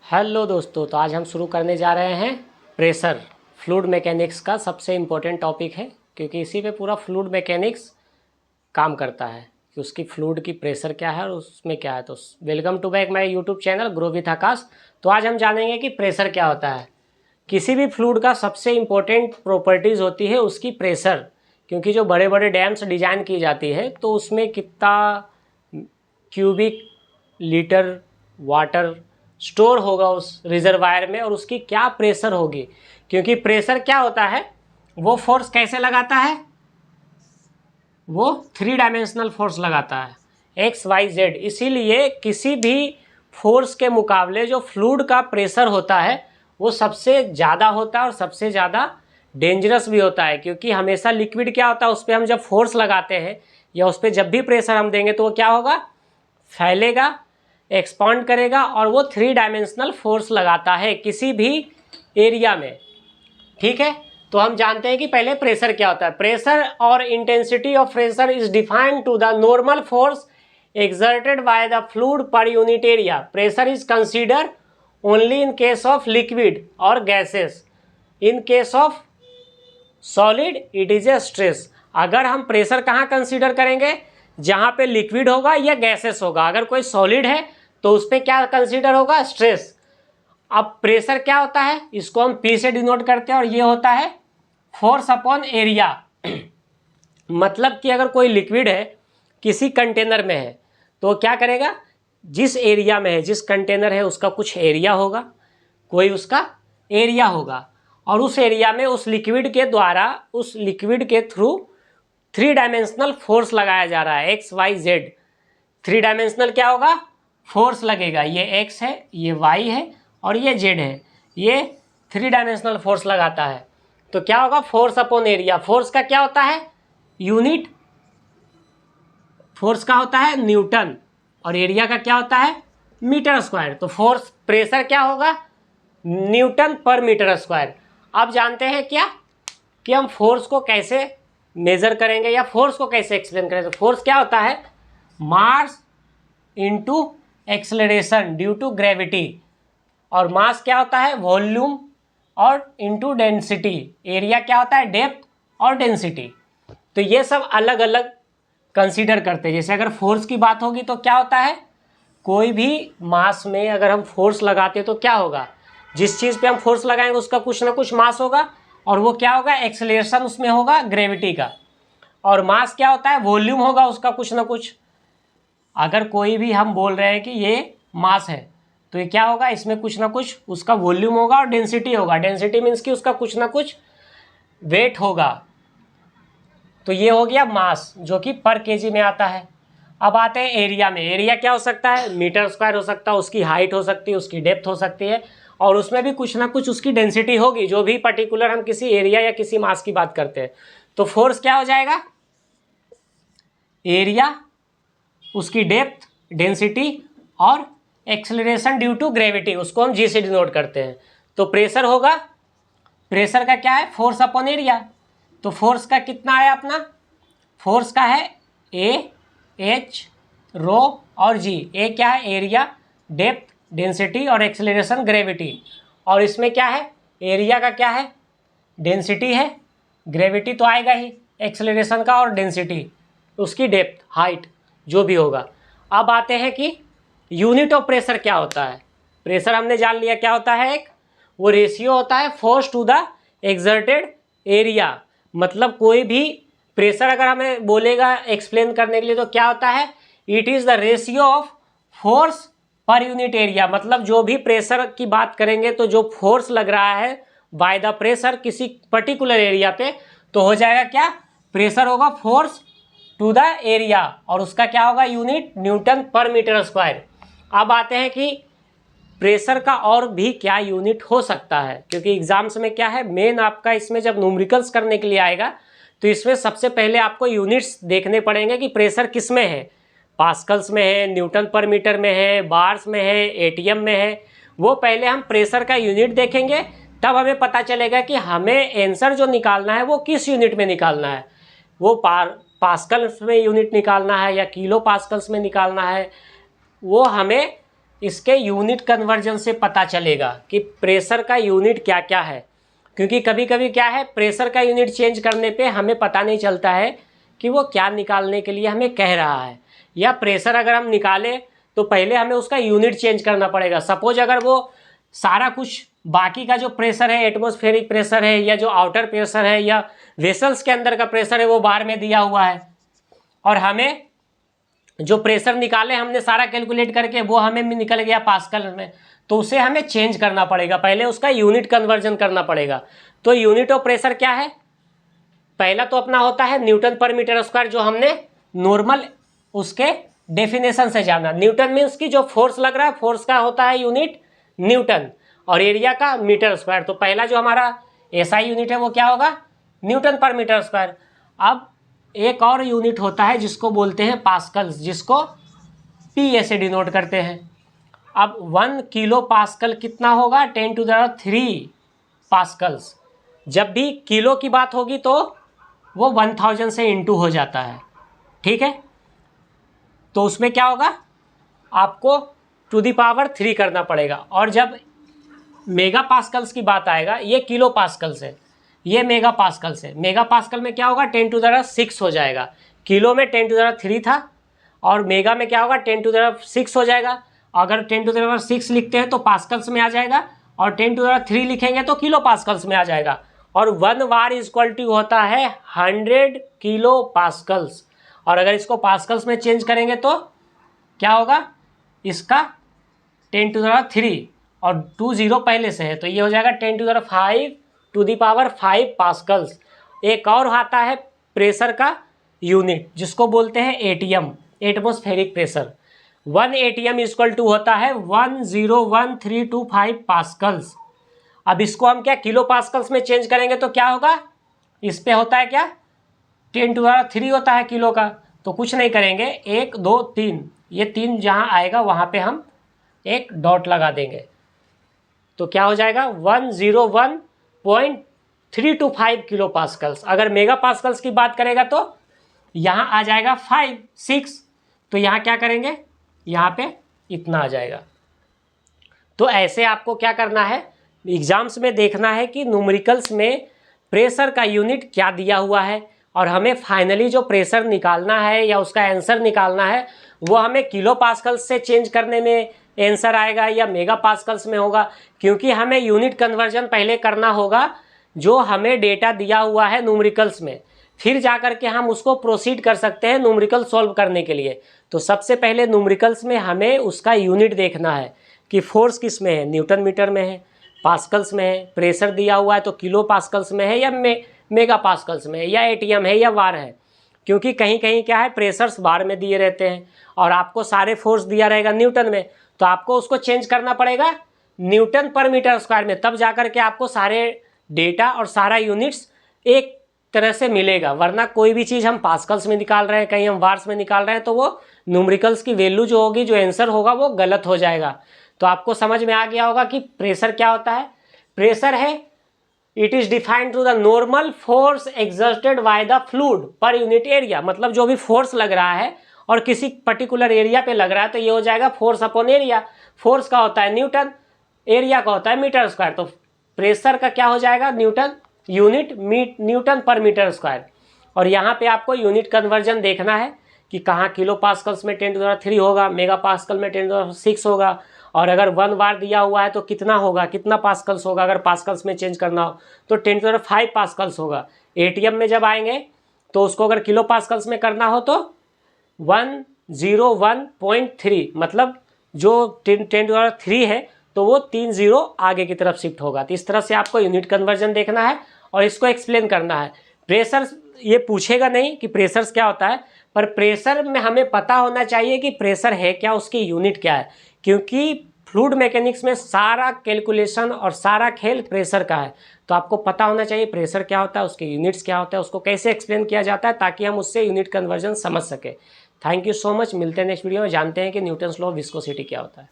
Hello दोस्तों, तो आज हम शुरू करने जा रहे हैं प्रेशर। फ्लूइड मैकेनिक्स का सबसे इम्पोर्टेंट टॉपिक है, क्योंकि इसी पे पूरा फ्लूइड मैकेनिक्स काम करता है कि उसकी फ्लूइड की प्रेशर क्या है और उसमें क्या है। तो welcome to back my YouTube channel grow with Akash. तो आज हम जानेंगे कि प्रेशर क्या होता है। किसी भी फ्लूइड का सबसे इम्पोर्टेंट प्रॉपर्टीज़ होती है उसकी प्रेशर, क्योंकि जो बड़े बड़े डैम्स डिज़ाइन की जाती है तो उसमें कितना क्यूबिक लीटर वाटर स्टोर होगा उस रिजर्वायर में और उसकी क्या प्रेशर होगी। क्योंकि प्रेशर क्या होता है, वो फोर्स कैसे लगाता है, वो 3 डायमेंशनल फोर्स लगाता है, एक्स वाई जेड। इसीलिए किसी भी फोर्स के मुकाबले जो फ्लूइड का प्रेशर होता है वो सबसे ज़्यादा होता है और सबसे ज़्यादा डेंजरस भी होता है। क्योंकि हमेशा लिक्विड क्या होता है, उस पर हम जब फोर्स लगाते हैं या उस पर जब भी प्रेशर हम देंगे तो वो क्या होगा, फैलेगा, एक्सपांड करेगा और वो 3 डायमेंशनल फोर्स लगाता है किसी भी एरिया में। ठीक है, तो हम जानते हैं कि पहले प्रेशर क्या होता है। प्रेशर और intensity of pressure is defined to the normal force exerted by the fluid per unit area. Pressure is considered only in case of liquid or gases. In case of solid, it is a stress. अगर हम pressure कहाँ consider करेंगे, जहाँ पे liquid होगा या gases होगा। अगर कोई सॉलिड है तो उस पर क्या कंसीडर होगा, स्ट्रेस। अब प्रेशर क्या होता है, इसको हम पी से डिनोट करते हैं और ये होता है फोर्स अपॉन एरिया। मतलब कि अगर कोई लिक्विड है किसी कंटेनर में है तो क्या करेगा, जिस एरिया में है, जिस कंटेनर है उसका कुछ एरिया होगा, कोई उसका एरिया होगा और उस एरिया में उस लिक्विड के द्वारा, उस लिक्विड के थ्रू 3 डायमेंशनल फोर्स लगाया जा रहा है, एक्स वाई जेड। 3 डायमेंशनल क्या होगा, फोर्स लगेगा। ये एक्स है, ये वाई है और ये जेड है। ये 3 डायमेंशनल फोर्स लगाता है। तो क्या होगा, फोर्स अपॉन एरिया। फोर्स का क्या होता है, यूनिट। फोर्स का होता है न्यूटन और एरिया का क्या होता है, मीटर स्क्वायर। तो फोर्स, प्रेशर क्या होगा, न्यूटन पर मीटर स्क्वायर। अब जानते हैं क्या कि हम फोर्स को कैसे मेजर करेंगे या फोर्स को कैसे एक्सप्लेन करेंगे। तो फोर्स क्या होता है, mass into acceleration due to gravity. और मास क्या होता है, वॉल्यूम और इनटू डेंसिटी। एरिया क्या होता है, डेप्थ और डेंसिटी। तो ये सब अलग अलग कंसीडर करते हैं। जैसे अगर फोर्स की बात होगी तो क्या होता है, कोई भी मास में अगर हम फोर्स लगाते हैं तो क्या होगा, जिस चीज़ पे हम फोर्स लगाएंगे उसका कुछ ना कुछ मास होगा और वो क्या होगा, एक्सेलरेशन उसमें होगा ग्रेविटी का। और मास क्या होता है, वॉल्यूम होगा उसका कुछ ना कुछ। अगर कोई भी हम बोल रहे हैं कि ये मास है तो ये क्या होगा, इसमें कुछ ना कुछ उसका वॉल्यूम होगा और डेंसिटी होगा। डेंसिटी मीन्स कि उसका कुछ ना कुछ वेट होगा। तो ये हो गया मास, जो कि पर केजी में आता है। अब आते हैं एरिया में। एरिया क्या हो सकता है, मीटर स्क्वायर हो सकता है, उसकी हाइट हो सकती है, उसकी डेप्थ हो सकती है और उसमें भी कुछ ना कुछ उसकी डेंसिटी होगी, जो भी पर्टिकुलर हम किसी एरिया या किसी मास की बात करते हैं। तो फोर्स क्या हो जाएगा, एरिया, उसकी डेप्थ, डेंसिटी और एक्सेलरेशन ड्यू टू ग्रेविटी, उसको हम जी से डिनोट करते हैं। तो प्रेशर होगा, प्रेशर का क्या है, फोर्स अपॉन एरिया। तो फोर्स का कितना है अपना, फोर्स का है ए, एच, रो और जी। ए क्या है, एरिया, डेप्थ, डेंसिटी और एक्सेलरेशन ग्रेविटी। और इसमें क्या है, एरिया का क्या है, डेंसिटी है, ग्रेविटी तो आएगा ही, एक्सेलरेशन का और डेंसिटी, उसकी डेप्थ, हाइट जो भी होगा। अब आते हैं कि यूनिट ऑफ प्रेशर क्या होता है। प्रेशर हमने जान लिया क्या होता है, एक वो रेशियो होता है force to the exerted area. मतलब कोई भी प्रेशर अगर हमें बोलेगा एक्सप्लेन करने के लिए तो क्या होता है, it is the ratio of force पर यूनिट एरिया। मतलब जो भी प्रेशर की बात करेंगे तो जो फोर्स लग रहा है बाय द प्रेशर किसी पर्टिकुलर एरिया पे, तो हो जाएगा क्या, प्रेशर होगा फोर्स टू द एरिया और उसका क्या होगा, यूनिट न्यूटन पर मीटर स्क्वायर। अब आते हैं कि प्रेशर का और भी क्या यूनिट हो सकता है, क्योंकि एग्जाम्स में क्या है, मेन आपका इसमें जब न्यूमेरिकल्स करने के लिए आएगा तो इसमें सबसे पहले आपको यूनिट्स देखने पड़ेंगे कि प्रेशर किस में है, पास्कल्स में है, न्यूटन पर मीटर में है, बार्स में है, एटीएम में है। वो पहले हम प्रेशर का यूनिट देखेंगे, तब हमें पता चलेगा कि हमें आंसर जो निकालना है वो किस यूनिट में निकालना है। वो पास्कल्स में यूनिट निकालना है या किलो पास्कल्स में निकालना है, वो हमें इसके यूनिट कन्वर्जन से पता चलेगा कि प्रेशर का यूनिट क्या क्या है। क्योंकि कभी कभी क्या है, प्रेशर का यूनिट चेंज करने पे हमें पता नहीं चलता है कि वो क्या निकालने के लिए हमें कह रहा है, या प्रेशर अगर हम निकालें तो पहले हमें उसका यूनिट चेंज करना पड़ेगा। सपोज अगर वो सारा कुछ बाकी का जो प्रेशर है, एटमॉस्फेरिक प्रेशर है या जो आउटर प्रेशर है या वेसल्स के अंदर का प्रेशर है, वो बार में दिया हुआ है और हमें जो प्रेशर निकाले हमने सारा कैलकुलेट करके वो हमें निकल गया पास्कल में, तो उसे हमें चेंज करना पड़ेगा, पहले उसका यूनिट कन्वर्जन करना पड़ेगा। तो यूनिट ऑफ प्रेशर क्या है, पहला तो अपना होता है न्यूटन पर मीटर स्क्वायर, जो हमने नॉर्मल उसके डेफिनेशन से जाना। न्यूटन मीन्स की जो फोर्स लग रहा है, फोर्स का होता है यूनिट न्यूटन और एरिया का मीटर स्क्वायर। तो पहला जो हमारा एसआई यूनिट है वो क्या होगा, न्यूटन पर मीटर स्क्वायर। अब एक और यूनिट होता है जिसको बोलते हैं पास्कल्स, जिसको पी से डिनोट करते हैं। अब 1 किलो पास्कल कितना होगा, 10⁻³ पास्कल्स। जब भी किलो की बात होगी तो वो 1000 से इंटू हो जाता है, ठीक है। तो उसमें क्या होगा, आपको टू दी पावर 3 करना पड़ेगा। और जब मेगा पास्कल्स की बात आएगा, ये किलो पास्कल से, ये मेगा पास्कल से, मेगा पास्कल में क्या होगा 10⁻6 हो जाएगा। किलो में 10⁻³ था और मेगा में क्या होगा 10⁻6 हो जाएगा। अगर 10⁻6 लिखते हैं तो पास्कल्स में आ जाएगा और 10⁻³ लिखेंगे तो किलो पास्कल्स में आ जाएगा। और 1 वार इक्वल टू होता है 100 किलो पास्कल्स। और अगर इसको पास्कल्स में चेंज करेंगे तो क्या होगा, इसका 10⁻³ और 2 0 पहले से है तो ये हो जाएगा 10⁵ पास्कल्स। एक और आता है प्रेशर का यूनिट जिसको बोलते हैं ATM, atmospheric pressure. 1 ATM equal to होता है 101325 पास्कल्स। अब इसको हम क्या किलो पास्कल्स में चेंज करेंगे तो क्या होगा, इस पे होता है क्या 10⁻³ होता है किलो का। तो कुछ नहीं करेंगे, 1 2 3, ये 3 जहाँ आएगा वहाँ पे हम एक डॉट लगा देंगे तो क्या हो जाएगा 101.325 किलो पास्कल्स। अगर मेगा पास्कल्स की बात करेगा तो यहाँ आ जाएगा 5 6, तो यहाँ क्या करेंगे, यहाँ पे इतना आ जाएगा। तो ऐसे आपको क्या करना है, एग्जाम्स में देखना है कि न्यूमेरिकल्स में प्रेशर का यूनिट क्या दिया हुआ है और हमें फाइनली जो प्रेशर निकालना है या उसका आंसर निकालना है वो हमें किलो पास्कल्स से चेंज करने में आंसर आएगा या मेगा पास्कल्स में होगा। क्योंकि हमें यूनिट कन्वर्जन पहले करना होगा जो हमें डेटा दिया हुआ है न्यूमेरिकल्स में, फिर जाकर के हम उसको प्रोसीड कर सकते हैं न्यूमेरिकल सॉल्व करने के लिए। तो सबसे पहले न्यूमेरिकल्स में हमें उसका यूनिट देखना है कि फोर्स किस में है, न्यूटन मीटर में है, पास्कल्स में है, प्रेशर दिया हुआ है तो किलो पास्कल्स में है या मेगा पास्कल्स में है, या एटीएम है या वार है। क्योंकि कहीं कहीं क्या है प्रेशर्स बार में दिए रहते हैं और आपको सारे फोर्स दिया रहेगा न्यूटन में, तो आपको उसको चेंज करना पड़ेगा न्यूटन पर मीटर स्क्वायर में, तब जाकर के आपको सारे डेटा और सारा यूनिट्स एक तरह से मिलेगा। वरना कोई भी चीज़ हम पास्कल्स में निकाल रहे हैं, कहीं हम वार्स में निकाल रहे हैं, तो वो न्यूमेरिकल्स की वैल्यू जो होगी, जो आंसर होगा वो गलत हो जाएगा। तो आपको समझ में आ गया होगा कि प्रेशर क्या होता है। प्रेशर है, it is defined to the normal force exerted by the fluid per unit area. मतलब जो भी फोर्स लग रहा है और किसी पर्टिकुलर एरिया पे लग रहा है तो ये हो जाएगा फोर्स अपॉन एरिया। फोर्स का होता है न्यूटन, एरिया का होता है मीटर स्क्वायर। तो प्रेशर का क्या हो जाएगा न्यूटन, यूनिट न्यूटन पर मीटर स्क्वायर। और यहाँ पे आपको यूनिट कन्वर्जन देखना है कि कहाँ किलो पास्कल्स में 10⁻³ होगा, मेगा पास्कल में 10⁻6 होगा, और अगर 1 वार दिया हुआ है तो कितना होगा, कितना पास्कल्स होगा। अगर पास्कल्स में चेंज करना हो तो 10⁵ पास्कल्स होगा। एटीएम में जब आएंगे तो उसको अगर किलो पास्कल्स में करना हो तो 101.3, मतलब जो 10⁻³ है तो वो 3 0 आगे की तरफ शिफ्ट होगा। तो इस तरह से आपको यूनिट कन्वर्जन देखना है और इसको एक्सप्लेन करना है। प्रेशर ये पूछेगा नहीं कि प्रेशर्स क्या होता है, पर प्रेशर में हमें पता होना चाहिए कि प्रेशर है क्या, उसकी यूनिट क्या है। क्योंकि फ्लूइड मैकेनिक्स में सारा कैलकुलेशन और सारा खेल प्रेशर का है। तो आपको पता होना चाहिए प्रेशर क्या होता है, उसके यूनिट्स क्या होता है, उसको कैसे एक्सप्लेन किया जाता है, ताकि हम उससे यूनिट कन्वर्जन समझ सके। Thank you so much. मिलते हैं नेक्स्ट वीडियो में, जानते हैं कि न्यूटन्स लॉ ऑफ विस्कोसिटी क्या होता है।